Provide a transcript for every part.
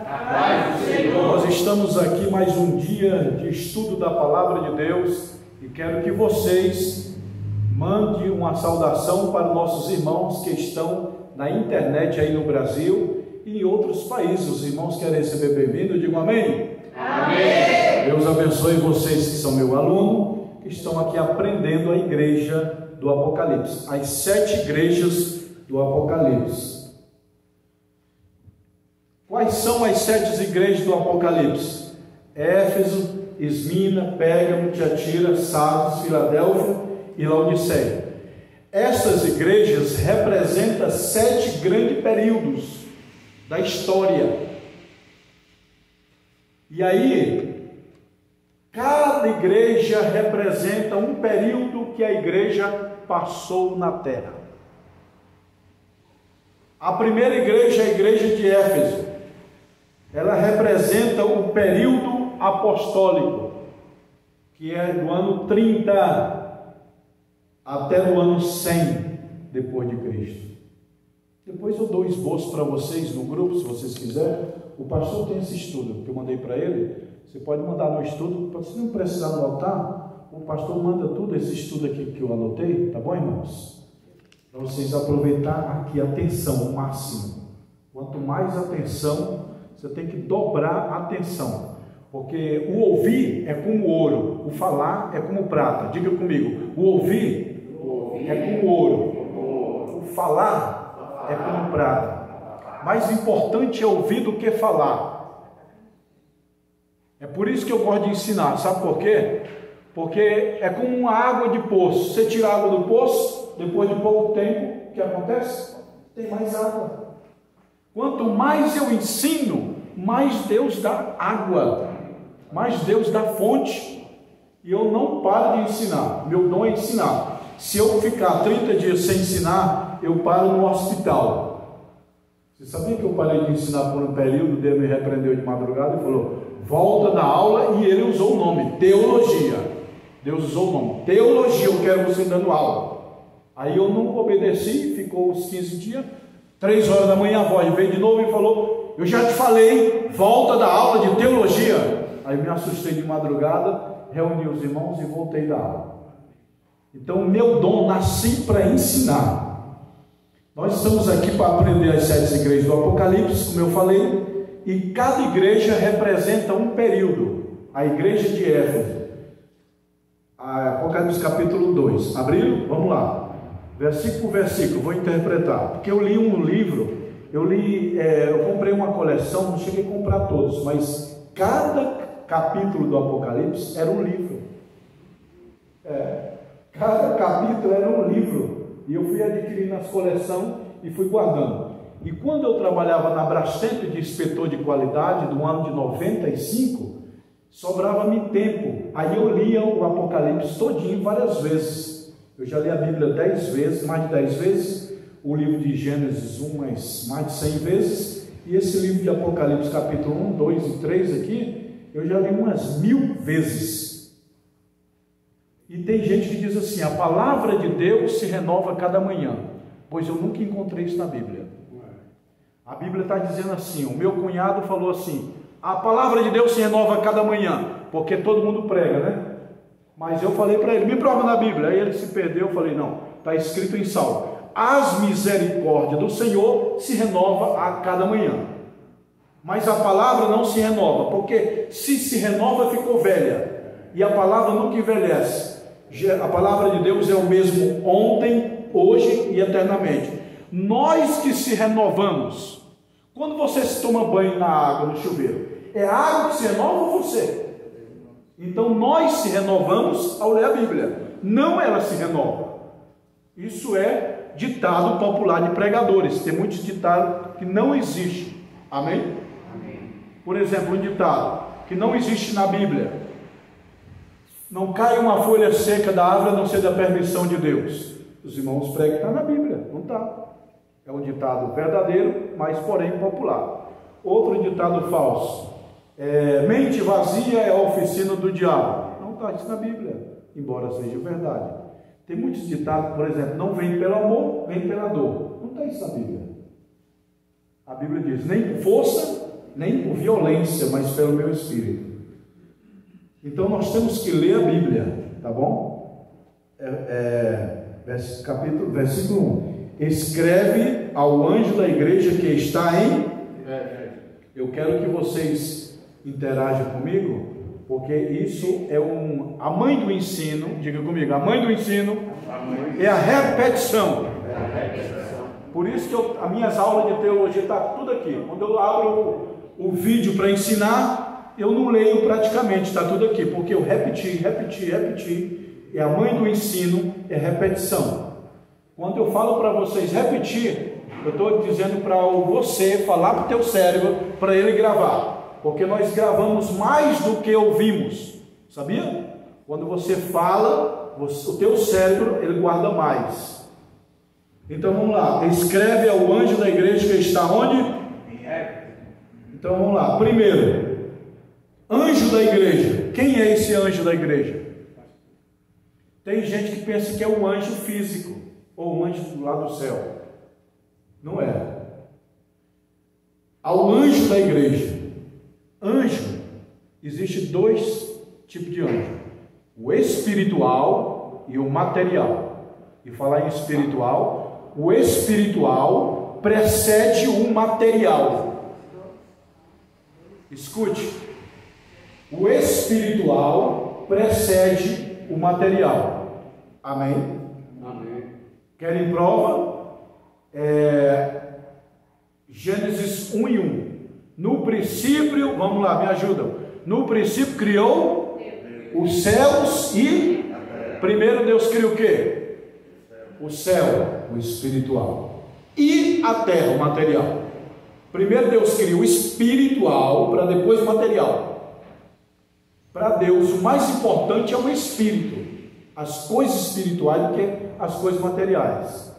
Paz do Senhor. Nós estamos aqui mais um dia de estudo da Palavra de Deus e quero que vocês mandem uma saudação para nossos irmãos que estão na internet aí no Brasil e em outros países. Os irmãos querem receber bem-vindo, digam amém. Amém. Deus abençoe vocês que são meu aluno, que estão aqui aprendendo a igreja do Apocalipse, as 7 igrejas do Apocalipse. Quais são as 7 igrejas do Apocalipse? Éfeso, Esmina, Pérgamo, Tiatira, Sardes, Filadélfia e Laodiceia. Essas igrejas representam 7 grandes períodos da história. E aí, cada igreja representa um período que a igreja passou na terra. A primeira igreja é a igreja de Éfeso. Ela representa o período apostólico, que é do ano 30 até o ano 100 depois de Cristo. Depois eu dou esboço para vocês no grupo, se vocês quiserem. O pastor tem esse estudo que eu mandei para ele. Você pode mandar no estudo, se não precisar no altar, o pastor manda tudo esse estudo aqui que eu anotei, tá bom, irmãos? Para vocês aproveitar aqui a atenção, o máximo. Quanto mais atenção, você tem que dobrar a atenção, porque o ouvir é como ouro, o falar é como prata. Diga comigo, o ouvir é como ouro, o falar é como prata. Mais importante é ouvir do que falar. É por isso que eu gosto de ensinar, sabe por quê? Porque é como uma água de poço. Você tira a água do poço, depois de pouco tempo, o que acontece? Tem mais água. Quanto mais eu ensino, mais Deus dá água, mais Deus dá fonte. E eu não paro de ensinar, meu dom é ensinar. Se eu ficar 30 dias sem ensinar, eu paro no hospital. Você sabia que eu parei de ensinar por um período? Deus me repreendeu de madrugada e falou, volta da aula, e ele usou o nome, teologia. Deus usou o nome, teologia, eu quero você dando aula. Aí eu não obedeci, ficou os 15 dias, 3 horas da manhã a voz veio de novo e falou, eu já te falei, volta da aula de teologia. Aí me assustei de madrugada, reuni os irmãos e voltei da aula. Então o meu dom, nasci para ensinar. Nós estamos aqui para aprender as 7 igrejas do Apocalipse, como eu falei, e cada igreja representa um período. A igreja de Éfeso, Apocalipse capítulo 2, abriram? Vamos lá. Versículo por versículo, vou interpretar, porque eu li um livro, eu comprei uma coleção, não cheguei a comprar todos, mas cada capítulo do Apocalipse era um livro, cada capítulo era um livro, e eu fui adquirindo as coleções e fui guardando. E quando eu trabalhava na Brastemp de inspetor de qualidade, do ano de 95, sobrava-me tempo, aí eu lia o Apocalipse todinho várias vezes. Eu já li a Bíblia 10 vezes, mais de 10 vezes, o livro de Gênesis 1, mais de 100 vezes, e esse livro de Apocalipse, capítulo 1, 2 e 3 aqui, eu já li umas 1000 vezes. E tem gente que diz assim, a palavra de Deus se renova cada manhã, pois eu nunca encontrei isso na Bíblia. A Bíblia está dizendo assim, o meu cunhado falou assim, a palavra de Deus se renova cada manhã, porque todo mundo prega, né? Mas eu falei para ele, me prova na Bíblia. Aí ele se perdeu, eu falei, não, está escrito em Salmo, as misericórdias do Senhor se renova a cada manhã. Mas a palavra não se renova, porque se renova, ficou velha. E a palavra nunca envelhece. A palavra de Deus é o mesmo ontem, hoje e eternamente. Nós que se renovamos, quando você se toma banho na água, no chuveiro, é a água que se renova ou você? Então nós se renovamos ao ler a Bíblia, não ela se renova. Isso é ditado popular de pregadores, tem muitos ditados que não existem, amém? Amém. Por exemplo, um ditado que não existe na Bíblia, não cai uma folha seca da árvore a não ser da permissão de Deus. Os irmãos pregam que está na Bíblia, não está. É um ditado verdadeiro, mas porém popular. Outro ditado falso, mente vazia é a oficina do diabo. Não está isso na Bíblia, embora seja verdade. Tem muitos ditados, por exemplo, não vem pelo amor, vem pela dor. Não está isso na Bíblia. A Bíblia diz, nem por força, nem por violência, mas pelo meu espírito. Então nós temos que ler a Bíblia, tá bom? Versículo 1. Escreve ao anjo da igreja que está em... Eu quero que vocês interajam comigo, porque isso é a mãe do ensino. Diga comigo, a mãe do ensino é a repetição. Por isso que as minhas aulas de teologia estão tudo aqui. Quando eu abro o vídeo para ensinar, eu não leio praticamente, está tudo aqui, porque eu repeti. E a mãe do ensino é repetição. Quando eu falo para vocês repetir, eu estou dizendo para você falar para o teu cérebro, para ele gravar, porque nós gravamos mais do que ouvimos, sabia? Quando você fala, o teu cérebro ele guarda mais. Então vamos lá, escreve ao anjo da igreja que está onde? Então vamos lá, primeiro, anjo da igreja. Quem é esse anjo da igreja? Tem gente que pensa que é um anjo físico, ou um anjo lá do céu. Não é. Ao anjo da igreja. Anjo, existe dois tipos de anjo: o espiritual e o material. E falar em espiritual, o espiritual precede o material. Escute, o espiritual precede o material. Amém? Amém. Querem prova? Gênesis 1:1. No princípio, vamos lá, me ajudam. No princípio criou os céus e primeiro Deus criou o quê? O céu, o espiritual, e a terra, o material. Primeiro Deus criou o espiritual para depois o material. Para Deus o mais importante é o espírito, as coisas espirituais, do que as coisas materiais.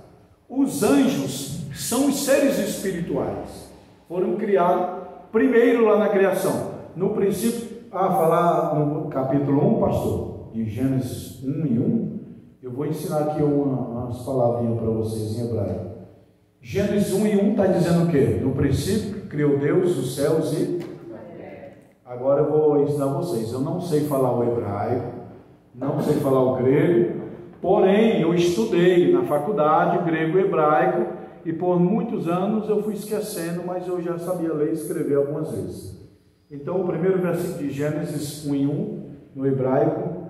Os anjos são os seres espirituais, foram criados primeiro lá na criação. No princípio, falar no capítulo 1, pastor, de Gênesis 1:1, eu vou ensinar aqui umas palavrinhas para vocês em hebraico. Gênesis 1:1 está dizendo o quê? No princípio criou Deus os céus e... Agora eu vou ensinar vocês. Eu não sei falar o hebraico, não sei falar o grego, porém eu estudei na faculdade grego e hebraico, e por muitos anos eu fui esquecendo, mas eu já sabia ler e escrever algumas vezes. Então o primeiro versículo de Gênesis 1:1 no hebraico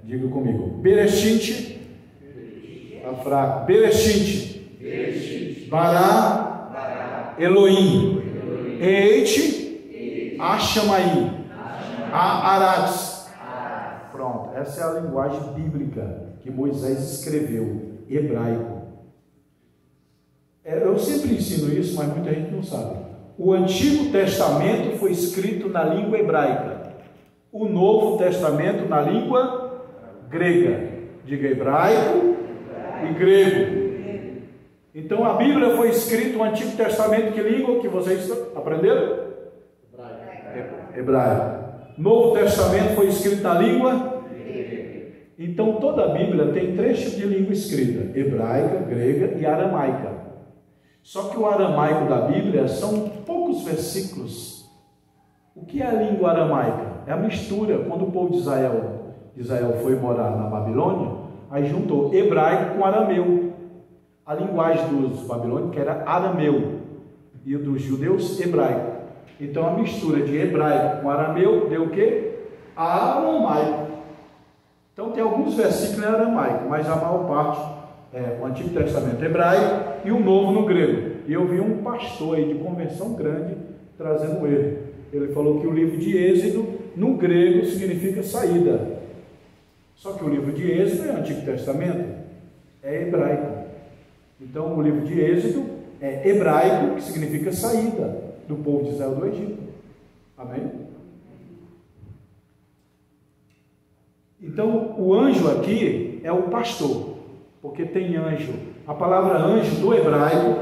diga comigo, Bereshit, tá fraco, Bereshit, Bará, Elohim, Eit, Ashamaim, Aratz. Pronto, essa é a linguagem bíblica que Moisés escreveu, hebraico. Eu sempre ensino isso, mas muita gente não sabe. O Antigo Testamento foi escrito na língua hebraica, o Novo Testamento na língua grega. Diga hebraico e grego. Então a Bíblia foi escrita no Antigo Testamento, que língua que vocês aprenderam? Hebraico. Novo Testamento foi escrito na língua grega. Então toda a Bíblia tem 3 tipos de língua escrita: hebraica, grega e aramaica. Só que o aramaico da Bíblia são poucos versículos. O que é a língua aramaica? É a mistura. Quando o povo de Israel foi morar na Babilônia, aí juntou hebraico com arameu. A linguagem dos babilônicos era arameu e dos judeus hebraico. Então a mistura de hebraico com arameu deu o quê? Aramaico. Então tem alguns versículos em aramaico, mas a maior parte o Antigo Testamento hebraico e o Novo no grego. E eu vi um pastor aí de convenção grande trazendo ele. Ele falou que o livro de Êxodo no grego significa saída. Só que o livro de Êxodo é o Antigo Testamento, é hebraico. Então o livro de Êxodo é hebraico, que significa saída do povo de Israel do Egito. Amém? Então o anjo aqui é o pastor. Porque tem anjo. A palavra anjo do hebraico,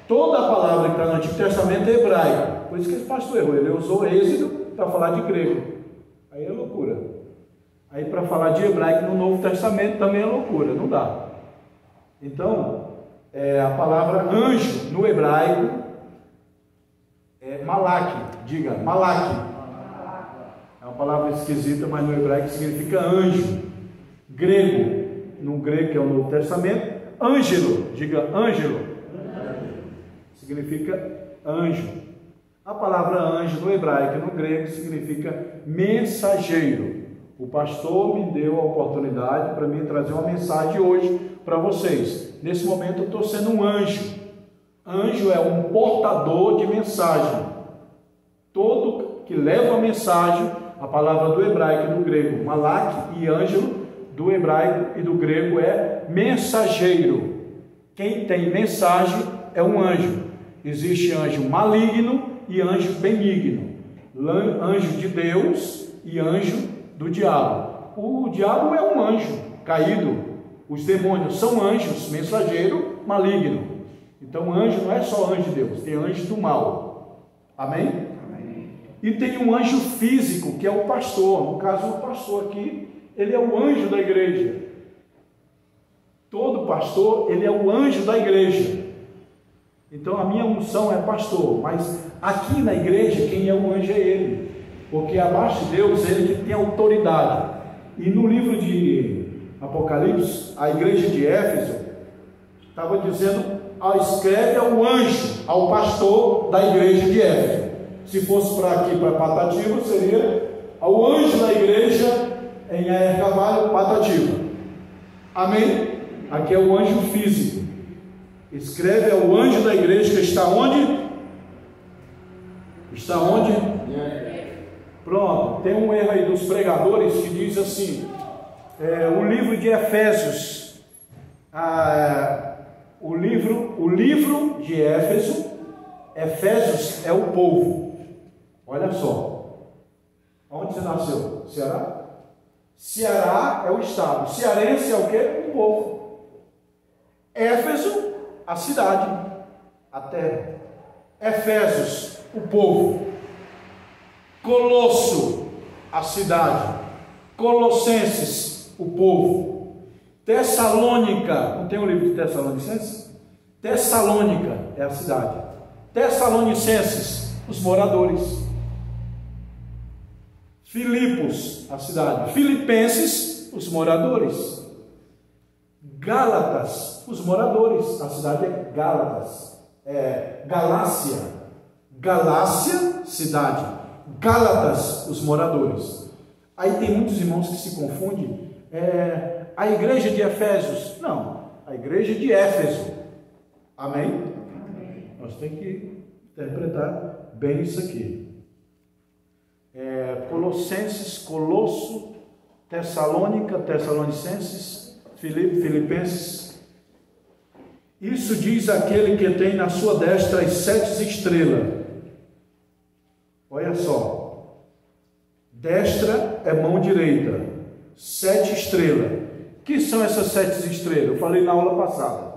toda a palavra que está no Antigo Testamento é hebraico. Por isso que esse pastor errou. Ele usou Êxodo para falar de grego. Aí é loucura. Aí para falar de hebraico no Novo Testamento também é loucura. Não dá. Então, a palavra anjo no hebraico Malaque, diga, Malaque. É uma palavra esquisita, mas no hebraico significa anjo. Grego, no grego que é o Novo Testamento, ângelo, diga ângelo. Significa anjo. A palavra anjo no hebraico e no grego significa mensageiro. O pastor me deu a oportunidade para mim trazer uma mensagem hoje para vocês. Nesse momento eu estou sendo um anjo. Anjo é um portador de mensagem. Todo que leva a mensagem, a palavra do hebraico e do grego, malak, e ângelo, do hebraico e do grego é mensageiro. Quem tem mensagem é um anjo. Existe anjo maligno e anjo benigno. Anjo de Deus e anjo do diabo. O diabo é um anjo caído. Os demônios são anjos, mensageiro maligno. Então anjo não é só anjo de Deus, tem anjo do mal. Amém? Amém. E tem um anjo físico, que é o pastor. No caso, o pastor aqui, ele é o anjo da igreja. Todo pastor, ele é o anjo da igreja. Então a minha unção é pastor, mas aqui na igreja quem é o anjo é ele, porque abaixo de Deus ele que tem autoridade. E no livro de Apocalipse, a igreja de Éfeso estava dizendo, escreve ao anjo, ao pastor da igreja de Éfeso. Se fosse para aqui, para Patativa, seria ao anjo da igreja em Aer Carvalho, Patativa. Amém? Aqui é o anjo físico. Escreve ao anjo da igreja que está onde? Está onde? Pronto, tem um erro aí dos pregadores que diz assim, o livro de Efésios, o livro de Éfeso, Efésios é o povo. Olha só, onde você nasceu? Ceará? Ceará é o estado, cearense é o que? O povo. Éfeso, a cidade, a terra. Efésios, o povo. Colosso, a cidade. Colossenses, o povo. Tessalônica, não tem o livro de Tessalonicenses? Tessalônica é a cidade. Tessalonicenses, os moradores. Filipos, a cidade. Filipenses, os moradores. Gálatas, os moradores. A cidade é Gálatas. Galácia. Galácia, cidade. Gálatas, os moradores. Aí tem muitos irmãos que se confundem. A igreja de Efésios. Não, a igreja de Éfeso. Amém? Amém. Nós temos que interpretar bem isso aqui. Colossenses, Colosso, Tessalônica, Tessalonicenses, Filipenses. Isso diz aquele que tem na sua destra as 7 estrelas. Olha só. Destra é mão direita. 7 estrelas. O que são essas 7 estrelas? Eu falei na aula passada,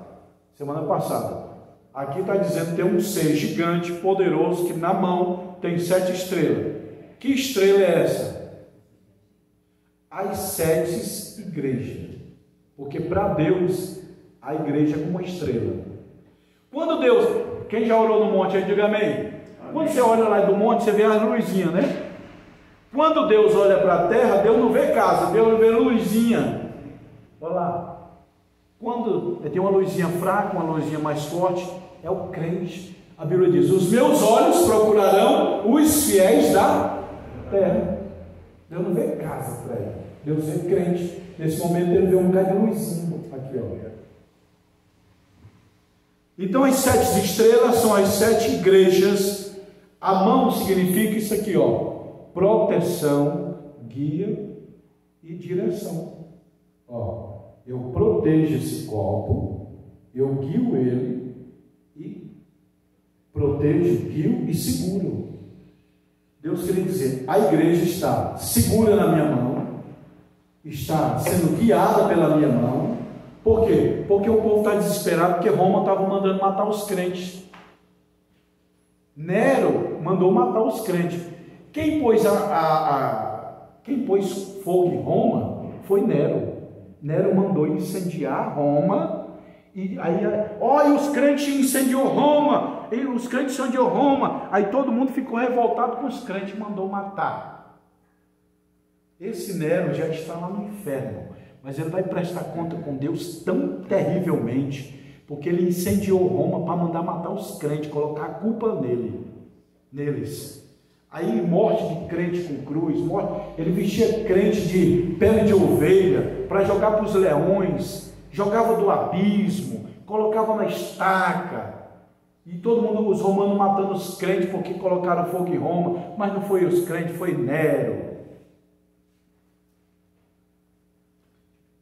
semana passada. Aqui está dizendo que tem um ser gigante, poderoso, que na mão tem 7 estrelas. Que estrela é essa? As 7 igrejas. Porque para Deus, a igreja é como uma estrela. Quando Deus, quem já orou no monte aí, diga amém. Quando você olha lá do monte, você vê as luzinhas, né? Quando Deus olha para a terra, Deus não vê casa, Deus vê luzinha. Olha lá. Quando tem uma luzinha fraca, uma luzinha mais forte, é o crente. A Bíblia diz, os meus olhos procurarão os fiéis da terra. Deus não vê casa para ele, Deus vê crente. Nesse momento ele vê um bocado de luzinha aqui, ó. Então as 7 estrelas são as 7 igrejas. A mão significa isso aqui, ó: proteção, guia e direção. Ó, eu protejo esse copo, eu guio ele e protejo, guio e seguro. Deus queria dizer, a igreja está segura na minha mão, está sendo guiada pela minha mão. Por quê? Porque o povo está desesperado, porque Roma estava mandando matar os crentes. Nero mandou matar os crentes. Quem pôs quem pôs fogo em Roma foi Nero. Nero mandou incendiar Roma. E aí, olha, os crentes incendiou Roma. e os crentes são de Roma. Aí todo mundo ficou revoltado com os crentes e mandou matar. Esse Nero já está lá no inferno, mas ele vai prestar conta com Deus tão terrivelmente, porque ele incendiou Roma para mandar matar os crentes, colocar a culpa neles. Aí morte de crente com cruz, ele vestia crente de pele de ovelha para jogar para os leões, jogava do abismo, colocava na estaca, e todo mundo, os romanos matando os crentes porque colocaram fogo em Roma, mas não foi os crentes, foi Nero.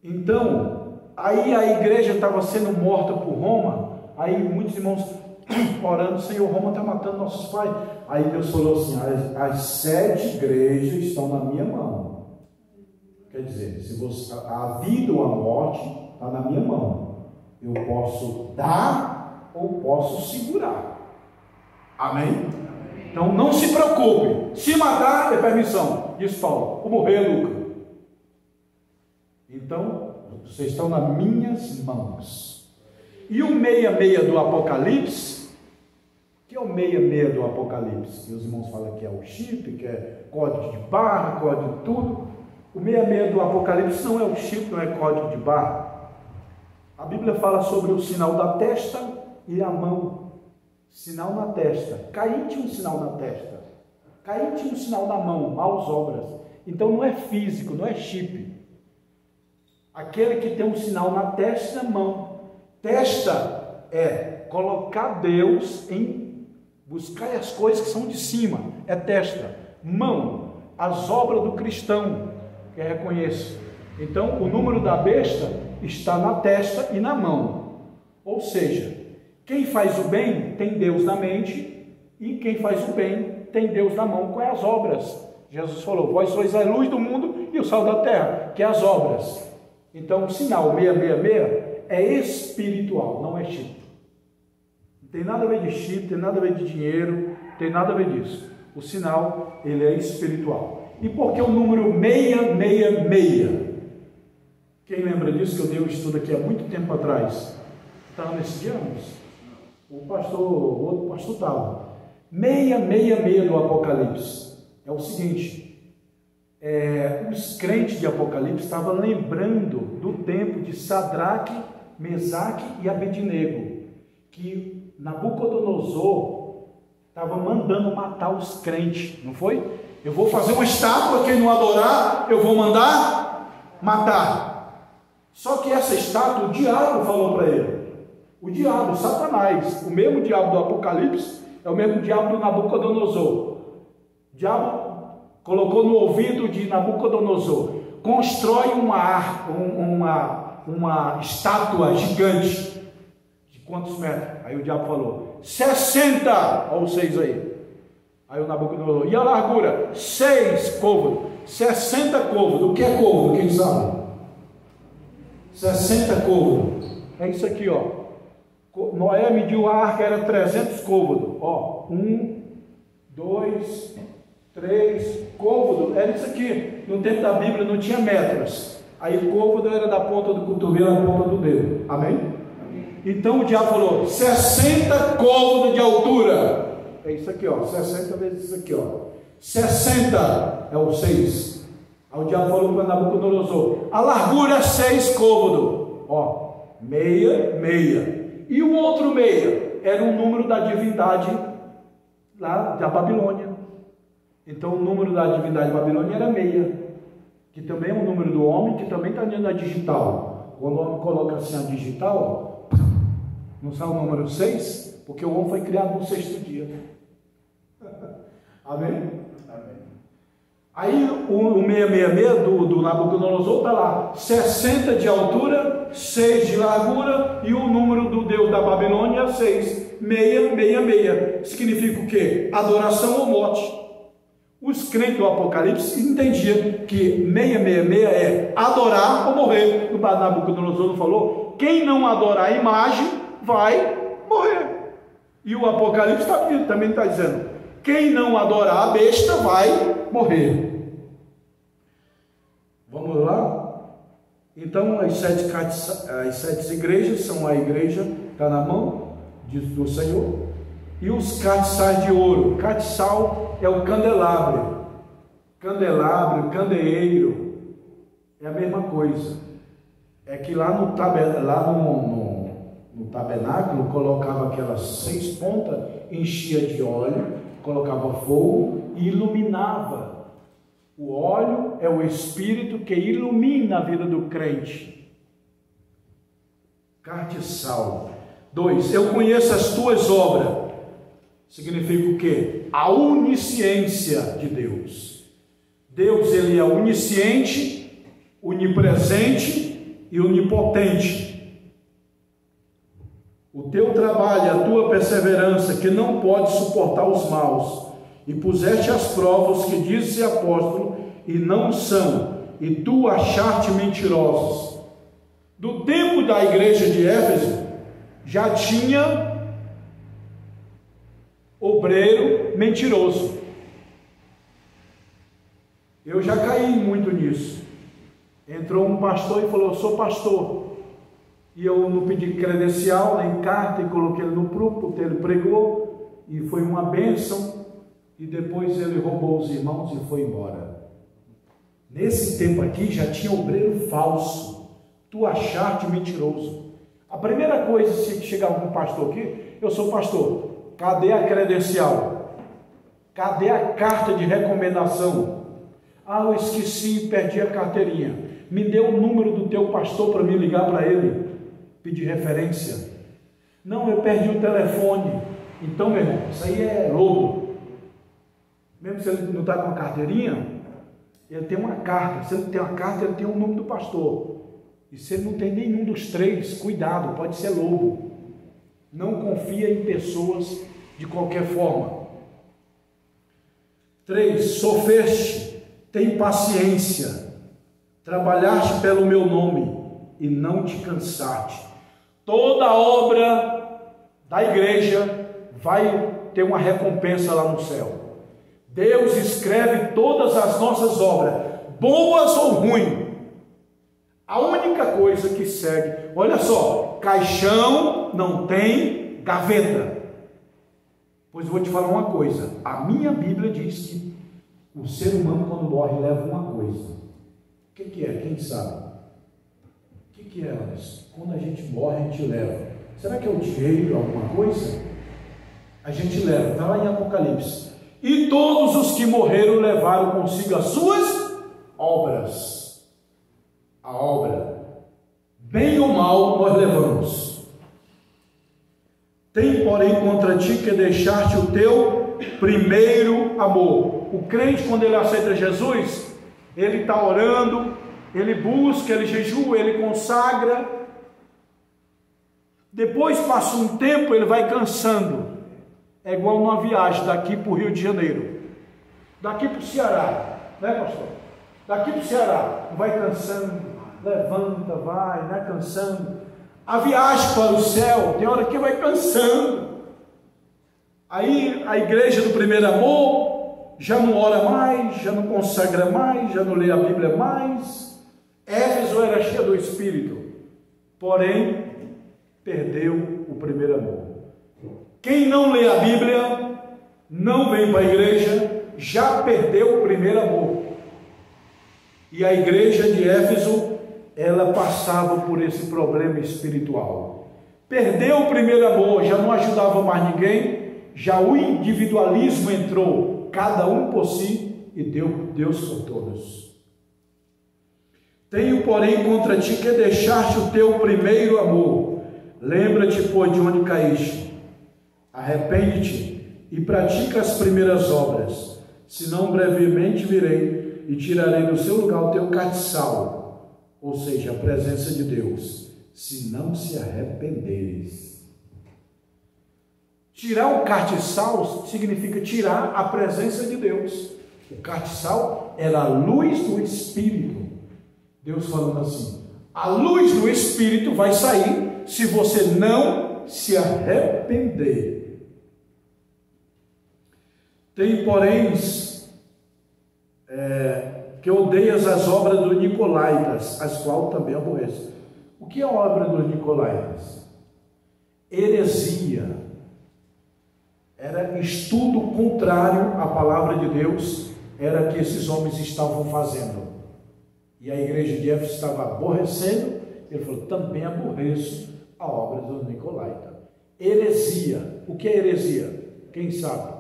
Então, aí a igreja estava sendo morta por Roma, aí muitos irmãos orando, Senhor, Roma está matando nossos pais. Aí Deus falou assim, as 7 igrejas estão na minha mão. Quer dizer, se a vida ou a morte está na minha mão. Eu posso dar ou posso segurar. Amém? Então não se preocupe, se matar é permissão, diz Paulo, ou morrer é lucro. Então, vocês estão nas minhas mãos. E o 66 do Apocalipse, que é o 66 do Apocalipse, que os irmãos falam que é o chip, que é código de barra, código de tudo. O 66 do Apocalipse não é o chip, não é código de barra. A Bíblia fala sobre o sinal da testa e a mão. Sinal na testa. Caim tinha um sinal na testa. Caim tinha um sinal na mão, maus obras. Então não é físico, não é chip. Aquele que tem um sinal na testa e na mão. Testa é colocar Deus em buscar as coisas que são de cima. É testa. Mão, as obras do cristão, que reconheço. Então o número da besta está na testa e na mão. Ou seja, quem faz o bem tem Deus na mente, e quem faz o bem tem Deus na mão, com as obras. Jesus falou, vós sois a luz do mundo e o sal da terra, que é as obras. Então o sinal 666 é espiritual, não é chip. Não tem nada a ver de chip, tem nada a ver de dinheiro, tem nada a ver disso. O sinal, ele é espiritual. E por que o número 666? Quem lembra disso, que eu dei um estudo aqui há muito tempo atrás? Estava nesse dia, o outro pastor estava. 666 do Apocalipse é o seguinte, os crentes de Apocalipse estavam lembrando do tempo de Sadraque, Mesaque e Abednego, que Nabucodonosor estava mandando matar os crentes, não foi? Eu vou fazer uma estátua, quem não adorar, eu vou mandar matar. Só que essa estátua, o diabo falou para ele. O diabo, Satanás, o mesmo diabo do Apocalipse, é o mesmo diabo do Nabucodonosor. O diabo colocou no ouvido de Nabucodonosor, constrói uma estátua gigante. De quantos metros? Aí o diabo falou, 60, olha os 6 aí. Aí o Nabucodonosor, e a largura? 6 côvados, 60 côvados. O que é côvado? Quem sabe? 60 côvados. É isso aqui, ó. Noé mediu a arca, era 300 côvados. Ó, 1, 2, 3 côvados. Era isso aqui. No tempo da Bíblia não tinha metros. Aí côvado era da ponta do cotovelo à ponta do dedo. Amém? Então o diabo falou: 60 côvados de altura. É isso aqui, ó. 60 vezes isso aqui, ó. 60 é o 6. Aí o diabo falou para Nabucodonosor: a largura é 6 côvados. Ó, meia. E o outro meia era o número da divindade lá da Babilônia. Então o número da divindade babilônia era meia, que também é o número do homem, que também está dentro da digital. Quando o homem coloca assim a digital, ó, não sai o número 6? Porque o homem foi criado no 6º dia. Amém? Aí o 666 do Nabucodonosor está lá, 60 de altura, 6 de largura, e o número do Deus da Babilônia é 6, 666. Significa o quê? Adoração ou morte. Os crentes do Apocalipse entendiam que 666 é adorar ou morrer. O Nabucodonosor não falou: quem não adorar a imagem vai morrer. E o Apocalipse também está dizendo: quem não adorar a besta vai morrer. Vamos lá? Então as 7 igrejas são a igreja que está na mão do Senhor. e os castiçais de ouro. Castiçal é o candelabro. Candelabro, candeeiro, é a mesma coisa. É que lá no tabernáculo colocava aquelas 6 pontas, enchia de óleo, colocava fogo e iluminava. O óleo é o Espírito que ilumina a vida do crente. Castiçal. 2. Eu conheço as tuas obras. Significa o quê? A onisciência de Deus. Deus, ele é onisciente, onipresente e onipotente. O teu trabalho, a tua perseverança, que não pode suportar os maus, e puseste as provas que diz ser apóstolo e não são, e tu achaste mentirosos. Do tempo da igreja de Éfeso já tinha obreiro mentiroso. Eu já caí muito nisso. Entrou um pastor e falou: eu sou pastor. E eu não pedi credencial, nem carta, e coloquei ele no púlpito, ele pregou, e foi uma bênção, e depois ele roubou os irmãos e foi embora. Nesse tempo aqui já tinha obreiro falso. Tu achaste mentiroso. A primeira coisa, se chegar algum pastor aqui: eu sou pastor, cadê a credencial? Cadê a carta de recomendação? Ah, eu esqueci, perdi a carteirinha. Me dê o número do teu pastor para me ligar para ele, pedir referência. Não, eu perdi o telefone. Então, meu irmão, isso aí é louco. Mesmo se ele não está com a carteirinha, ele tem uma carta. Se ele tem uma carta, ele tem o nome do pastor. E se ele não tem nenhum dos 3, cuidado, pode ser lobo. Não confia em pessoas de qualquer forma. 3. Sofreste, tem paciência, trabalhaste pelo meu nome e não te cansaste. Toda obra da igreja vai ter uma recompensa lá no céu. Deus escreve todas as nossas obras, boas ou ruins. A única coisa que segue, olha só, caixão não tem gaveta. Pois eu vou te falar uma coisa, a minha Bíblia diz que o ser humano, quando morre, leva uma coisa. O que é? Quem sabe? O que é, Anderson? Quando a gente morre, a gente leva. Será que é o dinheiro, alguma coisa? A gente leva, está lá em Apocalipse. E todos os que morreram levaram consigo as suas obras. A obra, bem ou mal, nós levamos. Tem, porém, contra ti que deixaste o teu primeiro amor. O crente, quando ele aceita Jesus, ele está orando, ele busca, ele jejua, ele consagra. Depois passa um tempo, ele vai cansando. É igual uma viagem daqui para o Rio de Janeiro, daqui para o Ceará, né, pastor? Daqui para o Ceará, vai cansando, levanta, vai, né, cansando. A viagem para o céu, tem hora que vai cansando. Aí a igreja do primeiro amor já não ora mais, já não consagra mais, já não lê a Bíblia mais. Éfeso era cheia do Espírito, porém perdeu o primeiro amor. Quem não lê a Bíblia, não vem para a igreja, já perdeu o primeiro amor. E a igreja de Éfeso, ela passava por esse problema espiritual. Perdeu o primeiro amor, já não ajudava mais ninguém, já o individualismo entrou, cada um por si, e Deus por todos. Tenho, porém, contra ti que deixaste o teu primeiro amor. Lembra-te, pois, de onde caíste. Arrepende-te e pratica as primeiras obras, senão brevemente virei e tirarei do seu lugar o teu castiçal, ou seja, a presença de Deus, se não se arrependeres. Tirar o castiçal significa tirar a presença de Deus. O castiçal era a luz do Espírito. Deus falando assim: a luz do Espírito vai sair se você não se arrepender. Tem, porém, que odeias as obras dos Nicolaítas, as quais também aborreço. O que é a obra dos Nicolaítas? Heresia. Era estudo contrário à palavra de Deus, era que esses homens estavam fazendo. E a igreja de Éfeso estava aborrecendo. Ele falou: também aborreço a obra dos nicolaita. Heresia. O que é heresia? Quem sabe?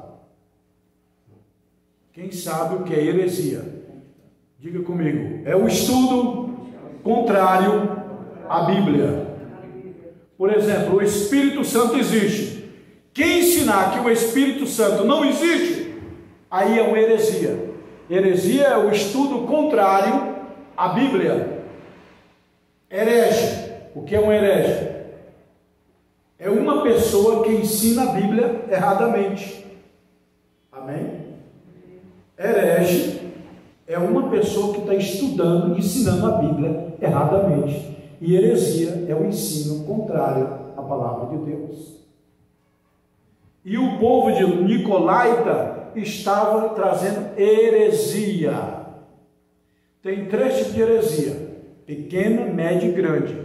Quem sabe o que é heresia? Diga comigo. É o estudo contrário à Bíblia. Por exemplo, o Espírito Santo existe. Quem ensinar que o Espírito Santo não existe, aí é uma heresia. Heresia é o estudo contrário à Bíblia. Herege. O que é um herege? É uma pessoa que ensina a Bíblia erradamente. Amém? Herege é uma pessoa que está estudando e ensinando a Bíblia erradamente. E heresia é o ensino contrário à palavra de Deus. E o povo de Nicolaita estava trazendo heresia. Tem 3 tipos de heresia: pequena, média e grande.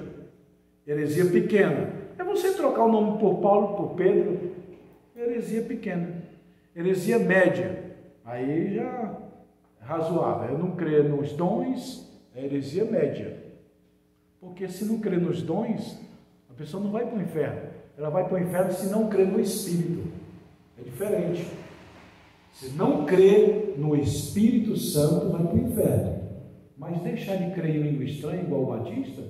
Heresia pequena é você trocar o nome por Paulo por Pedro. Heresia pequena. Heresia média, aí já é razoável. Eu não creio nos dons, é heresia média. Porque se não crer nos dons, a pessoa não vai para o inferno. Ela vai para o inferno se não crer no Espírito. É diferente. Se não crer no Espírito Santo, vai para o inferno. Mas deixar de crer em língua estranha, igual o Batista,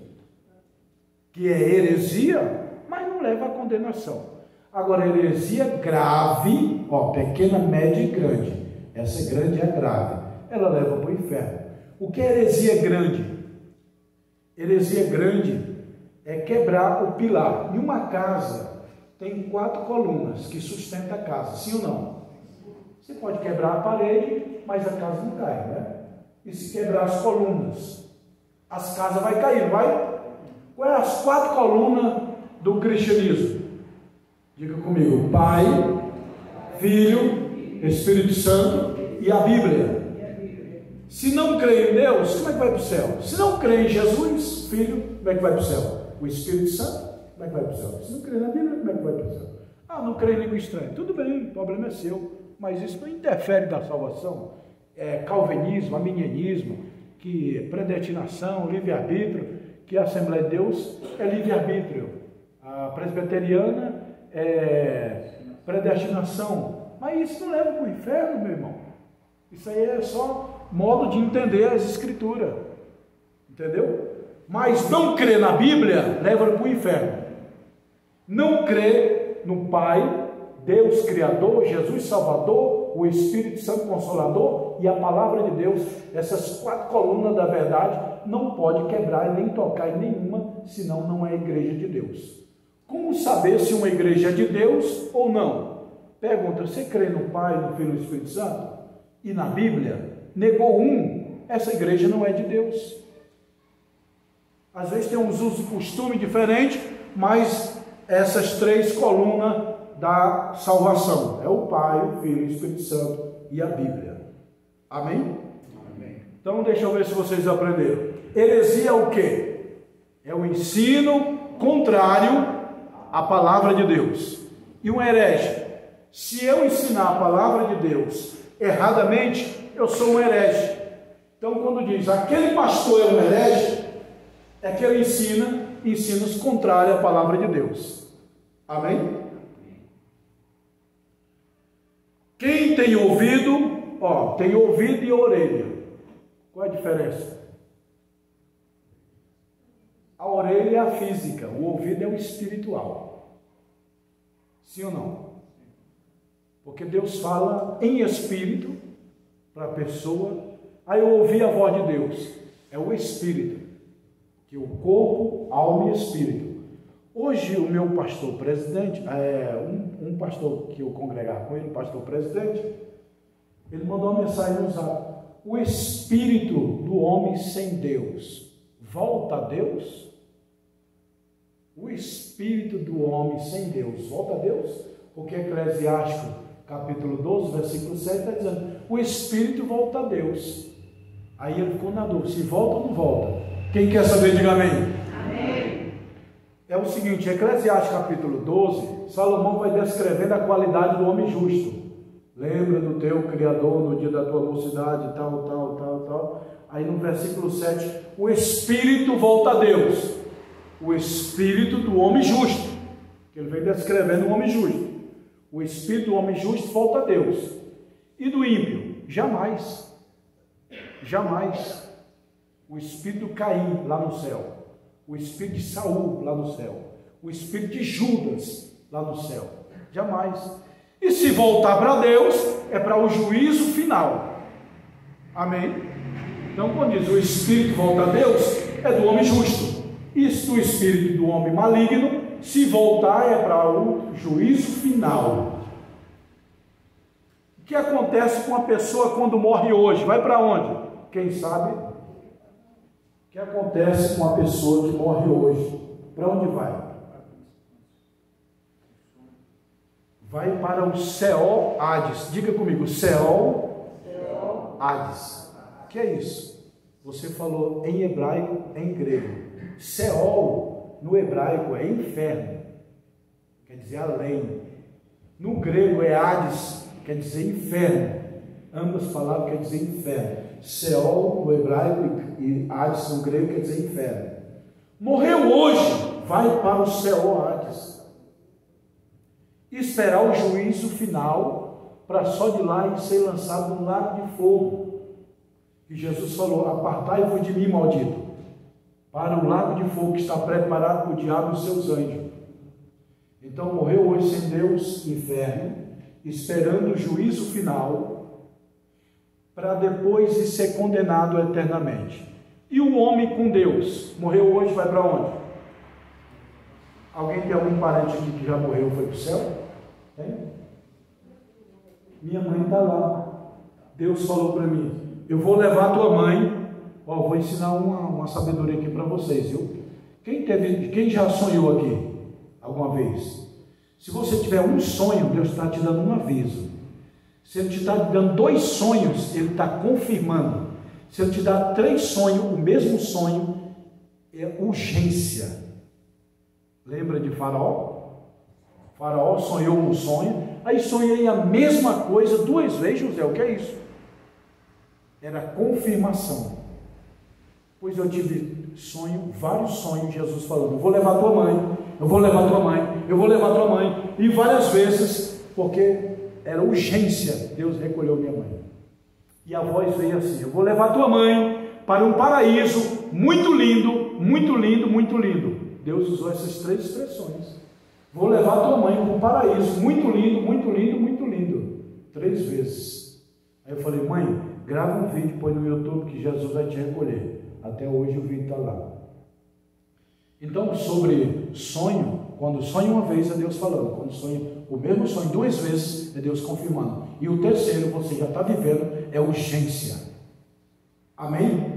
que é heresia, mas não leva à condenação. Agora, heresia grave, pequena, média e grande. Essa grande é grave. Ela leva para o inferno. O que é heresia grande? Heresia grande é quebrar o pilar. Em uma casa tem 4 colunas que sustentam a casa, sim ou não? Você pode quebrar a parede, mas a casa não cai, né? E se quebrar as colunas, as casas vai cair, não vai? Quais são as 4 colunas do cristianismo? Diga comigo: Pai, Filho, Espírito Santo e a Bíblia. Se não crê em Deus, como é que vai para o céu? Se não crê em Jesus, Filho, como é que vai para o céu? O Espírito Santo, como é que vai para o céu? Se não crê na Bíblia, como é que vai para o céu? Não crê em língua estranha. Tudo bem, o problema é seu, mas isso não interfere na salvação. É calvinismo, arminianismo, que predestinação, livre-arbítrio, que a Assembleia de Deus é livre-arbítrio. A presbiteriana é predestinação. Mas isso não leva para o inferno, meu irmão. Isso aí é só modo de entender as Escrituras. Entendeu? Mas não crer na Bíblia leva para o inferno. Não crer no Pai, Deus Criador, Jesus Salvador, o Espírito Santo Consolador e a Palavra de Deus, essas 4 colunas da verdade, não pode quebrar e nem tocar em nenhuma, senão não é igreja de Deus. Como saber se uma igreja é de Deus ou não? Pergunta: você crê no Pai, no Filho e no Espírito Santo? E na Bíblia? Negou um, essa igreja não é de Deus. Às vezes tem uns usos e costumes diferentes, mas essas 3 colunas da salvação é o Pai, o Filho, o Espírito Santo e a Bíblia. Amém? Amém. Então deixa eu ver se vocês aprenderam. Heresia é o quê? É o ensino contrário à palavra de Deus. E um herege: se eu ensinar a palavra de Deus erradamente, eu sou um herege. Então quando diz aquele pastor é um herege, é que ele ensina ensinos contrários à palavra de Deus. Amém? Quem tem ouvido, tem ouvido e orelha. Qual é a diferença? A orelha é a física, o ouvido é o espiritual. Sim ou não? Porque Deus fala em espírito para a pessoa. Aí eu ouvi a voz de Deus, é o espírito, que o corpo, alma e espírito. Hoje o meu pastor presidente, um pastor que eu congregava com ele, pastor presidente, ele mandou uma mensagem no Zap: o espírito do homem sem Deus volta a Deus? O espírito do homem sem Deus volta a Deus? Porque Eclesiástico capítulo 12, versículo 7 está dizendo: o espírito volta a Deus. Aí ele ficou na dúvida, se volta ou não volta. Quem quer saber, diga amém. Amém. É o seguinte, Eclesiastes capítulo 12, Salomão vai descrevendo a qualidade do homem justo. Lembra do teu Criador no dia da tua mocidade, tal. Aí no versículo 7, o Espírito volta a Deus. O Espírito do homem justo. Ele vem descrevendo o homem justo. O Espírito do homem justo volta a Deus. E do ímpio? Jamais. Jamais. O Espírito de Caim lá no céu. O Espírito de Saul lá no céu. O Espírito de Judas lá no céu. Jamais. E se voltar para Deus, é para o juízo final. Amém? Então, quando diz o Espírito volta a Deus, é do homem justo. E do Espírito do homem maligno, se voltar, é para o juízo final. O que acontece com a pessoa quando morre hoje? Vai para onde? Quem sabe? O que acontece com a pessoa que morre hoje? Para onde vai? Vai para o Seol Hades. Diga comigo, Seol Hades. O que é isso? Você falou em hebraico, em grego. Seol, no hebraico, é inferno. Quer dizer além. No grego é Hades, quer dizer inferno. Ambas palavras quer dizer inferno. Seol no hebraico e Hades no grego quer dizer inferno. Morreu hoje, vai para o Seol Hades. Esperar o juízo final para só de lá e ser lançado no lago de fogo. E Jesus falou: apartai-vos de mim, maldito, para o lago de fogo que está preparado para o diabo e os seus anjos. Então morreu hoje sem Deus, inferno, esperando o juízo final, para depois de ser condenado eternamente. E o homem com Deus, morreu hoje, vai para onde? Alguém tem algum parente aqui que já morreu, foi para o céu? Tem? Minha mãe está lá. Deus falou para mim: eu vou levar tua mãe. Ó, vou ensinar uma sabedoria aqui para vocês, viu? Quem já sonhou aqui alguma vez? Se você tiver um sonho, Deus está te dando um aviso. Se Ele te está dando 2 sonhos, Ele está confirmando. Se Ele te dá 3 sonhos, o mesmo sonho é urgência. Lembra de Faraó? Faraó sonhou um sonho, aí sonhei a mesma coisa 2 vezes, José. O que é isso? Era confirmação. Pois eu tive vários sonhos, Jesus falando: eu vou levar tua mãe, eu vou levar tua mãe, eu vou levar tua mãe, e várias vezes, porque era urgência, Deus recolheu minha mãe. E a voz veio assim: eu vou levar tua mãe para um paraíso muito lindo, muito lindo, muito lindo. Deus usou essas 3 expressões: vou levar tua mãe para um paraíso muito lindo, muito lindo, muito lindo, 3 vezes. Aí eu falei: mãe, grava um vídeo, põe no YouTube que Jesus vai te recolher. Até hoje o vídeo está lá. Então, sobre sonho, quando sonha uma vez é Deus falando, quando sonha o mesmo sonho 2 vezes é Deus confirmando, e o terceiro você já está vivendo, é urgência. Amém?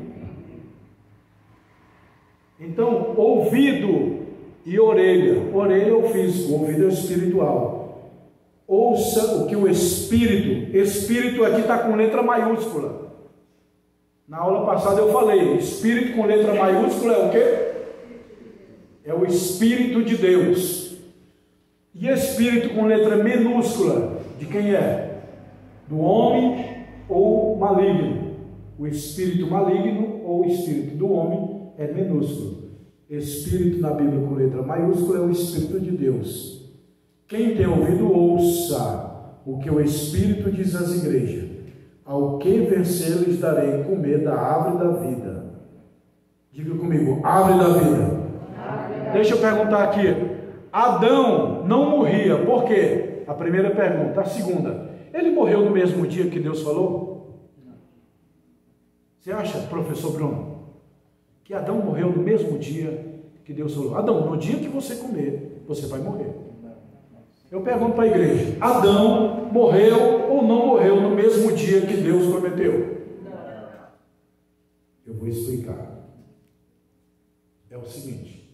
Então, ouvido e orelha. Orelha é o físico, ouvido é o espiritual. Ouça o que o Espírito aqui está com letra maiúscula. Na aula passada eu falei, Espírito com letra maiúscula é o quê? É o Espírito de Deus. E Espírito com letra minúscula, de quem é? Do homem ou maligno. O Espírito maligno ou o Espírito do homem é minúsculo. Espírito na Bíblia com letra maiúscula é o Espírito de Deus. Quem tem ouvido, ouça o que o Espírito diz às igrejas. Ao que vencer, lhes darei comer da árvore da vida. Diga comigo, árvore da vida. Deixa eu perguntar aqui. Adão não morria, por quê? A primeira pergunta. A segunda, ele morreu no mesmo dia que Deus falou? Você acha, professor Bruno, que Adão morreu no mesmo dia que Deus falou? Adão, no dia que você comer, você vai morrer. Eu pergunto para a igreja: Adão morreu ou não morreu no mesmo dia que Deus prometeu? Eu vou explicar. É o seguinte: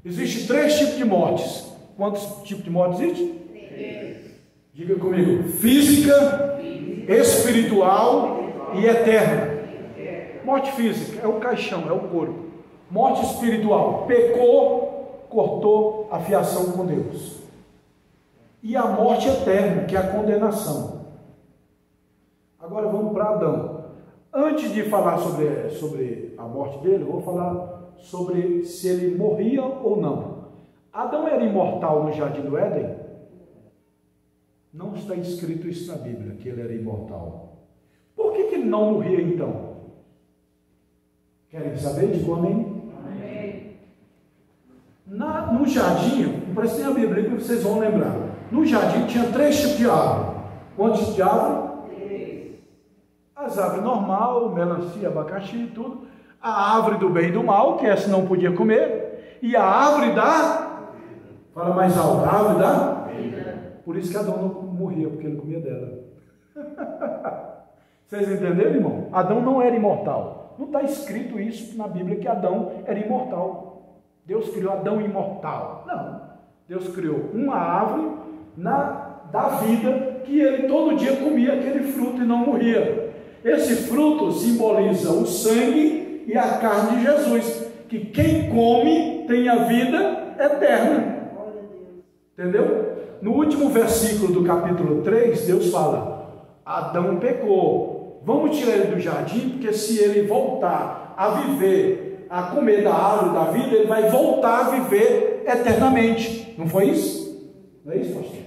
existe 3 tipos de mortes. Quantos tipos de mortes existem? 3. Diga comigo: física, espiritual e eterna. Morte física é o caixão, é o corpo. Morte espiritual: pecou, cortou a fiação com Deus. E a morte eterna, que é a condenação. Agora vamos para Adão. Antes de falar sobre a morte dele, eu vou falar sobre se ele morria ou não. Adão era imortal no Jardim do Éden? Não está escrito isso na Bíblia, que ele era imortal. Por que ele não morria então? Querem saber? Digam amém? Amém. No jardim, prestem a Bíblia que vocês vão lembrar. No jardim tinha 3 tipos de árvore. Quantos tipos de árvore? 3. As árvores normal, melancia, abacaxi e tudo. A árvore do bem e do mal, que essa não podia comer. E a árvore da... Fala mais alto. A árvore da... Vida. Por isso que Adão não morria, porque ele comia dela. Vocês entenderam, irmão? Adão não era imortal. Não está escrito isso na Bíblia que Adão era imortal. Deus criou Adão imortal. Não. Deus criou uma árvore da vida que ele todo dia comia aquele fruto e não morria. Esse fruto simboliza o sangue e a carne de Jesus, que quem come tem a vida eterna. Entendeu? No último versículo do capítulo 3, Deus fala: Adão pecou. Vamos tirar ele do jardim, porque se ele voltar a viver, a comer da árvore da vida, ele vai voltar a viver eternamente. Não foi isso? Não é isso, pastor?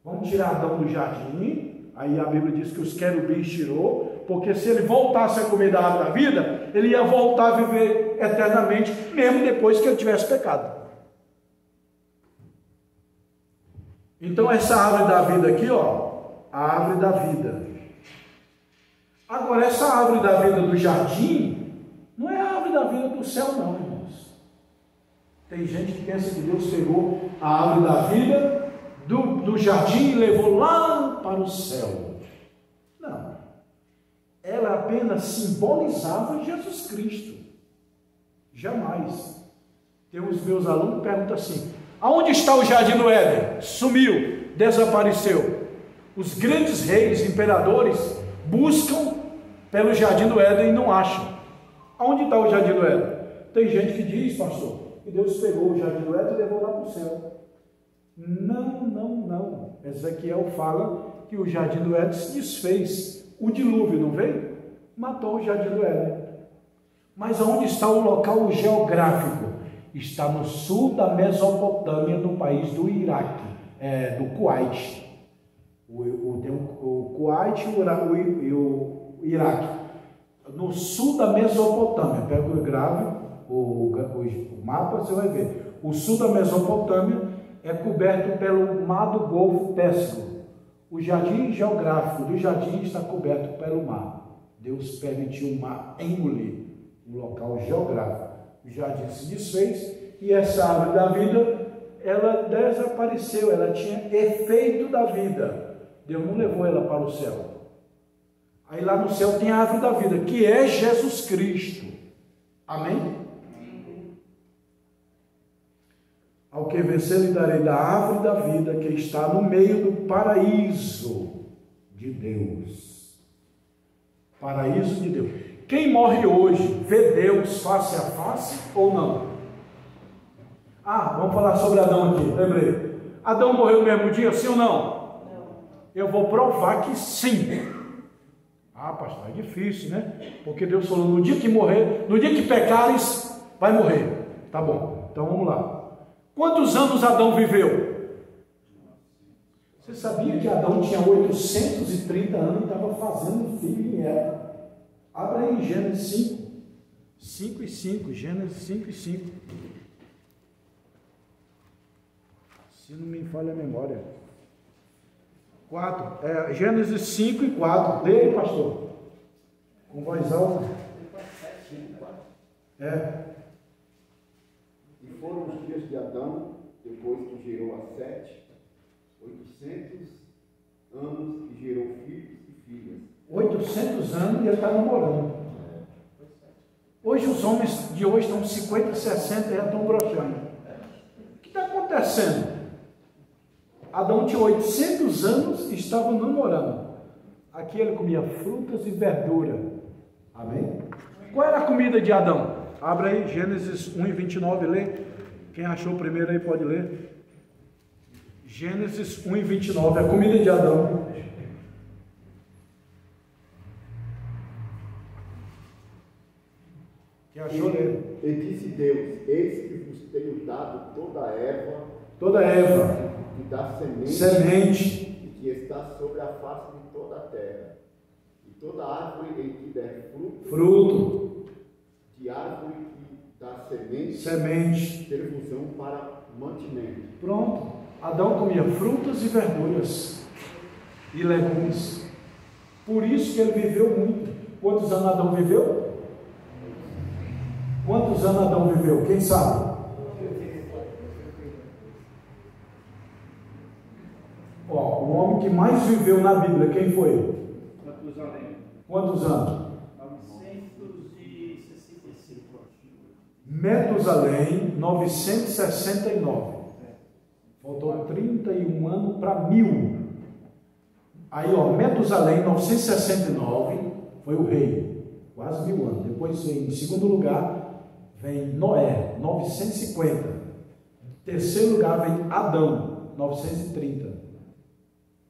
Vamos tirar Adão do jardim. Aí a Bíblia diz que os querubins tirou, porque se ele voltasse a comer da árvore da vida, ele ia voltar a viver eternamente, mesmo depois que ele tivesse pecado. Então essa árvore da vida aqui, ó, a árvore da vida. Agora, essa árvore da vida do jardim não é a árvore da vida do céu, não, irmãos. Tem gente que pensa que Deus pegou a árvore da vida do jardim e levou lá para o céu. Não. Ela apenas simbolizava Jesus Cristo. Jamais. Tem os meus alunos que perguntam assim: aonde está o jardim do Éden? Sumiu, desapareceu. Os grandes reis, imperadores, buscam pelo jardim do Éden e não acham. Aonde está o jardim do Éden? Tem gente que diz, pastor, que Deus pegou o jardim do Éden e levou lá para o céu. Não. Ezequiel fala que o jardim do Éden se desfez. O dilúvio não veio? Matou o jardim do Éden. Mas aonde está o local geográfico? Está no sul da Mesopotâmia, no país do Iraque, do Kuwait. O Kuwait e o Iraque, no sul da Mesopotâmia. Pega o grave, o mapa, você vai ver. O sul da Mesopotâmia é coberto pelo mar do Golfo Pérsico. O jardim geográfico do jardim está coberto pelo mar. Deus permitiu o mar engolir o local geográfico. O jardim se desfez e essa árvore da vida, ela desapareceu. Ela tinha efeito da vida. Deus não levou ela para o céu. Aí lá no céu tem a árvore da vida, que é Jesus Cristo. Amém? Ao que vencer lhe darei da árvore da vida, que está no meio do paraíso de Deus. Paraíso de Deus. Quem morre hoje vê Deus face a face ou não? Vamos falar sobre Adão aqui, lembrei. Adão morreu no mesmo dia, sim ou não? Eu vou provar que sim. Pastor, é difícil, né? Porque Deus falou, no dia que morrer, no dia que pecares, vai morrer. Tá bom, então vamos lá. Quantos anos Adão viveu? Você sabia que Adão tinha 830 anos e estava fazendo filho em Eva? Abra aí Gênesis 5. 5 e 5, Gênesis 5 e 5. Se não me falha a memória. 4, Gênesis 5 e 4. Leia aí, pastor. Com voz alta. E foram os dias de Adão, depois que gerou a Sete, 800 anos que gerou filhos e filhas. 800 anos e ele está namorando. Hoje os homens de hoje estão 50, 60 e já estão broxando. O que está acontecendo? Adão tinha 800 anos e estava namorando. Aqui ele comia frutas e verdura. Amém? Qual era a comida de Adão? Abra aí Gênesis 1 e 29, lê. Quem achou o primeiro aí pode ler. Gênesis 1:29, a comida de Adão. Quem achou, lê. E disse Deus: eis que vos tenho dado toda Toda erva que dá semente e que está sobre a face de toda a terra, e toda árvore em que der fruto, de árvore que dá semente, servusão para mantimento. Pronto. Adão comia frutas e verduras e legumes. Por isso que ele viveu muito. Quantos anos Adão viveu? Quantos anos Adão viveu? Quem sabe? Ó, o homem que mais viveu na Bíblia, quem foi? Quantos anos? 965. Metusalém, 969. Faltou 31 anos para 1000. Aí, ó, Metusalém, 969, foi o rei, quase 1000 anos. Depois, em segundo lugar, vem Noé, 950. Em terceiro lugar, vem Adão, 930.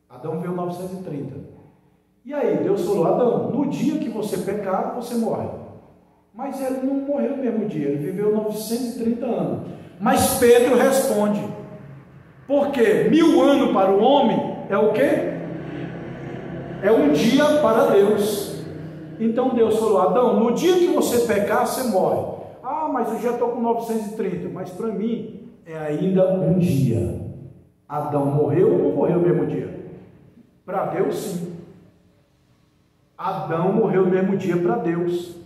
Adão veio 930. E aí, Deus falou: Adão, no dia que você pecar, você morre. Mas ele não morreu no mesmo dia, ele viveu 930 anos. Mas Pedro responde: porque 1000 anos para o homem é o quê? É um dia para Deus. Então Deus falou: Adão, no dia que você pecar, você morre. Ah, mas eu já estou com 930. Mas para mim é ainda um dia. Adão morreu ou não morreu no mesmo dia? Para Deus, sim. Adão morreu no mesmo dia para Deus.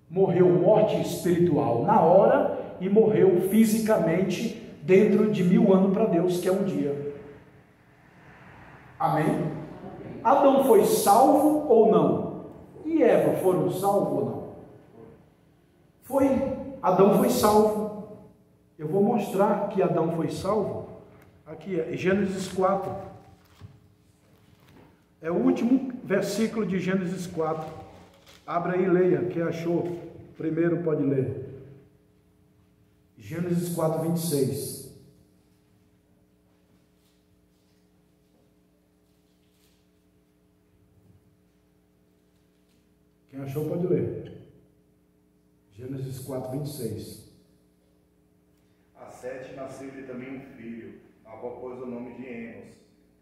Morreu morte espiritual na hora e morreu fisicamente dentro de 1000 anos para Deus, que é um dia. Amém? Adão foi salvo ou não? E Eva foram salvos ou não? Foi. Adão foi salvo. Eu vou mostrar que Adão foi salvo. Aqui é Gênesis 4. É o último versículo de Gênesis 4. Abra aí e leia. Quem achou? Primeiro pode ler. Gênesis 4, 26. Quem achou pode ler. Gênesis 4, 26. A Sete nasceu-lhe também um filho, a qual pôs o nome de Enos.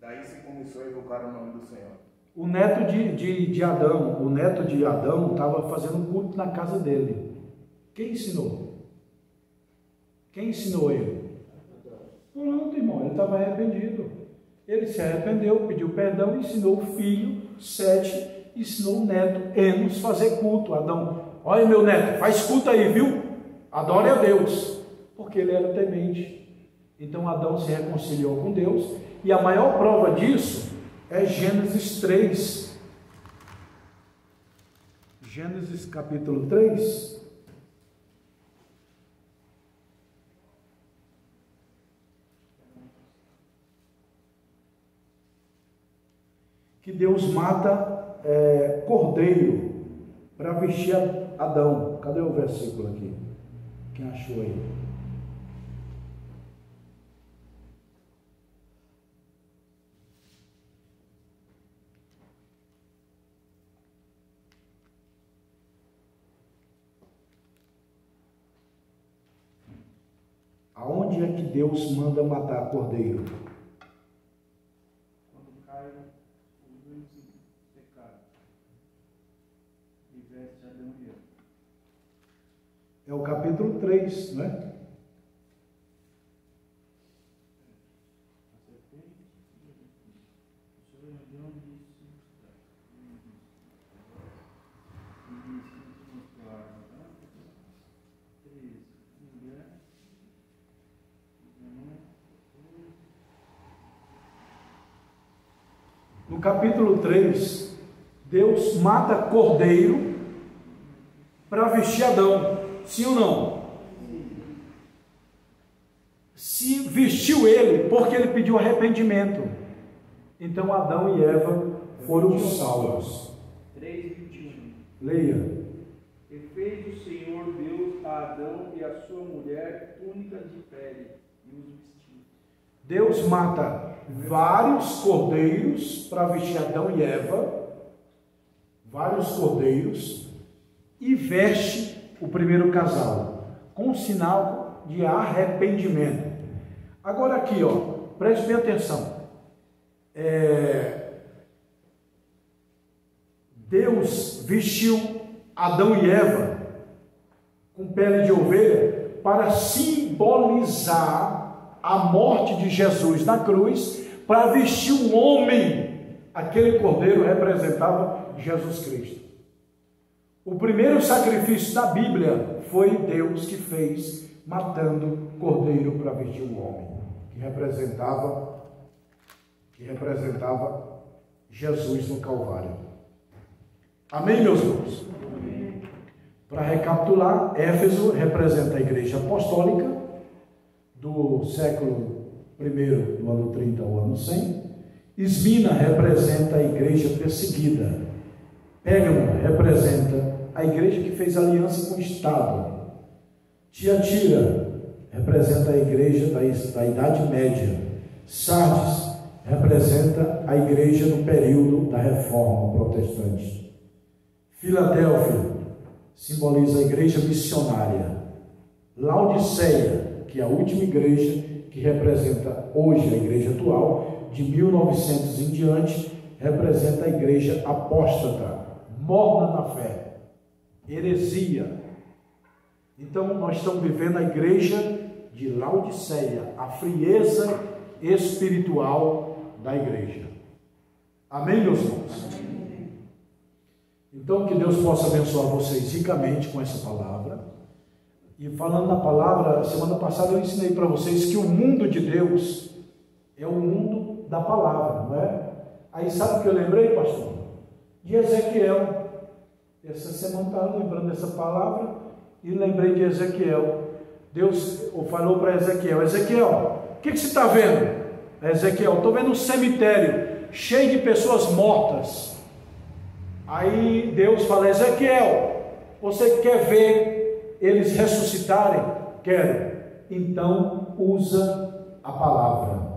Daí se começou a evocar o nome do Senhor. O neto de Adão estava fazendo um culto na casa dele. Quem ensinou? Quem ensinou ele? Pronto, irmão, ele estava arrependido. Ele se arrependeu, pediu perdão, ensinou o filho, Sete, ensinou o neto, Enos, fazer culto. Adão: olha meu neto, faz culto aí, viu? Adore a Deus. Porque ele era temente. Então Adão se reconciliou com Deus. E a maior prova disso é Gênesis 3. Gênesis capítulo 3. Que Deus mata cordeiro para vestir Adão. Cadê o versículo aqui? Quem achou aí? Aonde é que Deus manda matar cordeiro? Quando cai os dois pecados e veste Adão e Eva. É o capítulo 3, não é? No capítulo 3, Deus mata cordeiro para vestir Adão. Sim ou não? Se vestiu ele porque ele pediu arrependimento. Então Adão e Eva foram salvos. 3:21. Leia. E fez o Senhor Deus a Adão e a sua mulher túnicas de pele e os vestiu. Deus mata vários cordeiros para vestir Adão e Eva, vários cordeiros, e veste o primeiro casal, com sinal de arrependimento. Agora aqui, ó, preste bem atenção. Deus vestiu Adão e Eva com pele de ovelha para simbolizar a morte de Jesus na cruz, para vestir um homem. Aquele cordeiro representava Jesus Cristo. O primeiro sacrifício da Bíblia foi Deus que fez, matando cordeiro para vestir um homem, que representava Jesus no Calvário. Amém, meus irmãos? Para recapitular, Éfeso representa a igreja apostólica do século I, do ano 30 ao ano 100. Esmina representa a igreja perseguida. Pérgamo representa a igreja que fez aliança com o Estado. Tiatira representa a igreja da Idade Média. Sardes representa a igreja no período da Reforma Protestante. Filadélfia simboliza a igreja missionária. Laodiceia, que é a última igreja, que representa hoje a igreja atual, de 1900 em diante, representa a igreja apóstata, morna na fé, heresia. Então nós estamos vivendo a igreja de Laodiceia, a frieza espiritual da igreja. Amém, meus irmãos? Então, que Deus possa abençoar vocês ricamente com essa palavra. E falando na palavra, semana passada eu ensinei para vocês que o mundo de Deus é o mundo da palavra, não é? Aí sabe o que eu lembrei, pastor? De Ezequiel. Essa semana eu estava lembrando dessa palavra e lembrei de Ezequiel. Deus falou para Ezequiel: Ezequiel, o que você está vendo? Ezequiel, estou vendo um cemitério cheio de pessoas mortas. Aí Deus fala: Ezequiel, você quer ver eles ressuscitarem? Quero. Então usa a palavra.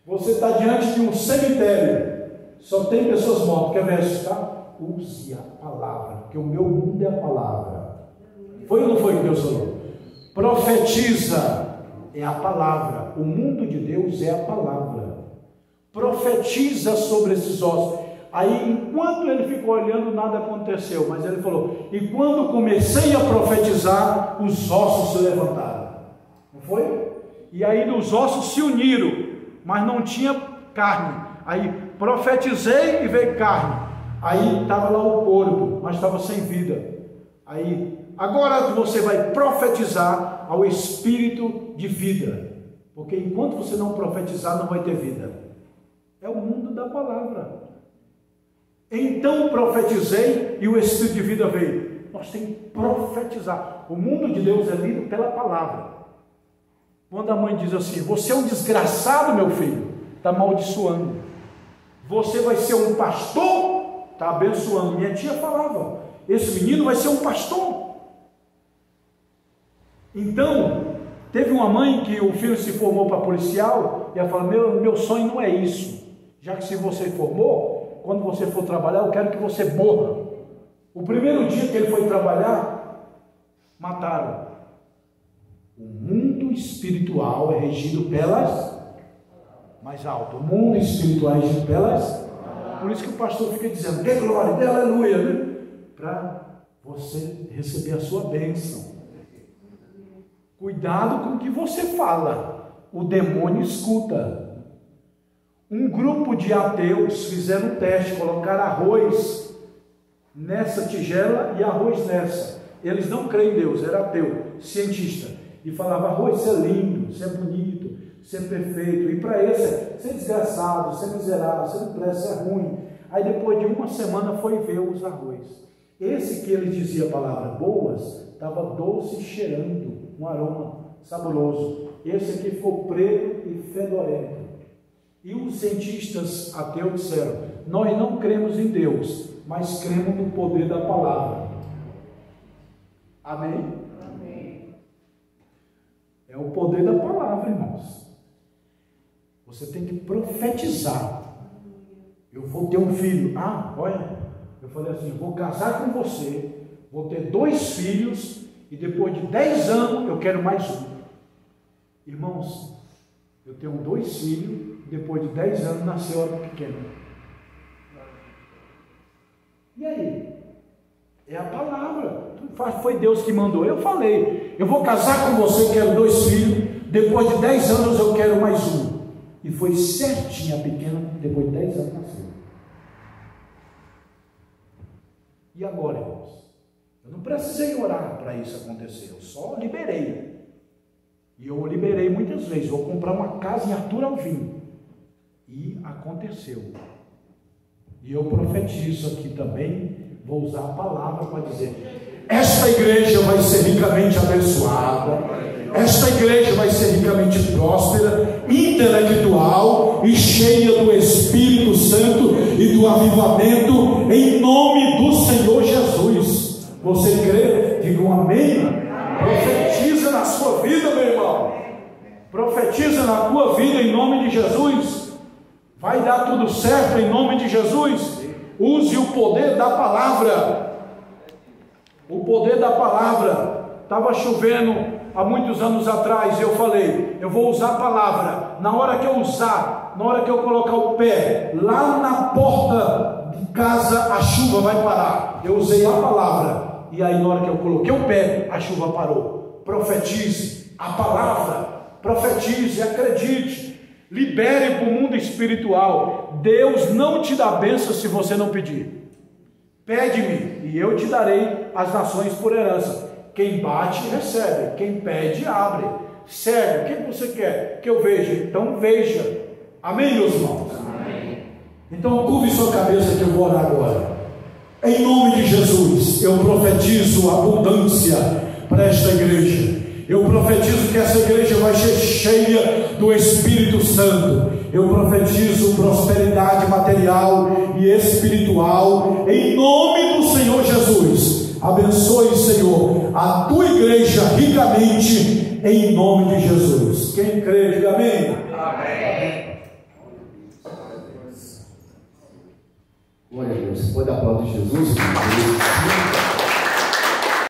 Você está diante de um cemitério, só tem pessoas mortas. Quer ver ressuscitar? Use a palavra, porque o meu mundo é a palavra. Foi ou não foi que Deus falou? Profetiza, é a palavra. O mundo de Deus é a palavra. Profetiza sobre esses ossos. Aí, enquanto ele ficou olhando, nada aconteceu, mas ele falou: e quando comecei a profetizar, os ossos se levantaram. Não foi? E aí os ossos se uniram, mas não tinha carne. Aí profetizei e veio carne. Aí estava lá o corpo, mas estava sem vida. Aí, agora você vai profetizar ao espírito de vida, porque enquanto você não profetizar, não vai ter vida. É o mundo da palavra. Então profetizei e o espírito de vida veio. Nós temos que profetizar. O mundo de Deus é lido pela palavra. Quando a mãe diz assim: você é um desgraçado, meu filho, está amaldiçoando. Você vai ser um pastor, está abençoando. Minha tia falava: esse menino vai ser um pastor. Então, teve uma mãe que o filho se formou para policial, e ela falou: meu sonho não é isso. Já que se você formou, quando você for trabalhar, eu quero que você morra. O primeiro dia que ele foi trabalhar, mataram. O mundo espiritual é regido pelas mais alto. O mundo espiritual é regido pelas. Por isso que o pastor fica dizendo: que glória, que aleluia, né? Para você receber a sua bênção. Cuidado com o que você fala. O demônio escuta. Um grupo de ateus fizeram um teste, colocaram arroz nessa tigela e arroz nessa. Eles não creem em Deus, era ateu, cientista. E falava: arroz, isso é lindo, isso é bonito, isso é perfeito. E para esse, isso é desgraçado, isso é miserável, isso não presta, isso é ruim. Aí depois de uma semana foi ver os arroz. Esse que ele dizia palavras boas, estava doce e cheirando, um aroma saboroso. Esse aqui ficou preto e fedorento. E os cientistas ateus disseram: nós não cremos em Deus, mas cremos no poder da palavra. Amém? Amém. É o poder da palavra, irmãos. Você tem que profetizar. Eu vou ter um filho. Olha, eu falei assim, vou casar com você, vou ter 2 filhos, e depois de 10 anos eu quero mais um. Irmãos, eu tenho 2 filhos, depois de 10 anos nasceu outro pequeno. E aí? É a palavra. Foi Deus que mandou. Eu falei, eu vou casar com você, quero 2 filhos, depois de 10 anos eu quero mais um. E foi certinho, a pequena, depois de 10 anos nasceu. E agora, irmãos? Eu não precisei orar para isso acontecer, eu só liberei. E eu liberei muitas vezes. Vou comprar uma casa em Arthur Alvim. E aconteceu. E eu profetizo aqui também, vou usar a palavra para dizer: esta igreja vai ser ricamente abençoada, esta igreja vai ser ricamente próspera, intelectual e cheia do Espírito Santo e do avivamento, em nome do Senhor Jesus. Você crê? Diga um amém. Profetiza na sua vida, meu irmão. Profetiza na tua vida em nome de Jesus. Vai dar tudo certo em nome de Jesus. Use o poder da palavra. O poder da palavra. Estava chovendo há muitos anos atrás. Eu falei, eu vou usar a palavra. Na hora que eu usar, na hora que eu colocar o pé lá na porta de casa, a chuva vai parar. Eu usei a palavra. E aí, na hora que eu coloquei o pé, a chuva parou. Profetize a palavra. Profetize, acredite. Libere para o mundo espiritual. Deus não te dá bênção se você não pedir. Pede-me e eu te darei as nações por herança. Quem bate, recebe. Quem pede, abre. Serve. O que você quer que eu veja? Então veja. Amém, meus irmãos? Amém. Então curve sua cabeça que eu vou orar agora. Em nome de Jesus, eu profetizo abundância para esta igreja. Eu profetizo que essa igreja vai ser cheia do Espírito Santo. Eu profetizo prosperidade material e espiritual, em nome do Senhor Jesus. Abençoe, Senhor, a tua igreja ricamente, em nome de Jesus. Quem crê, diga amém. Amém. Glória a Deus. Você pode aplaudir Jesus?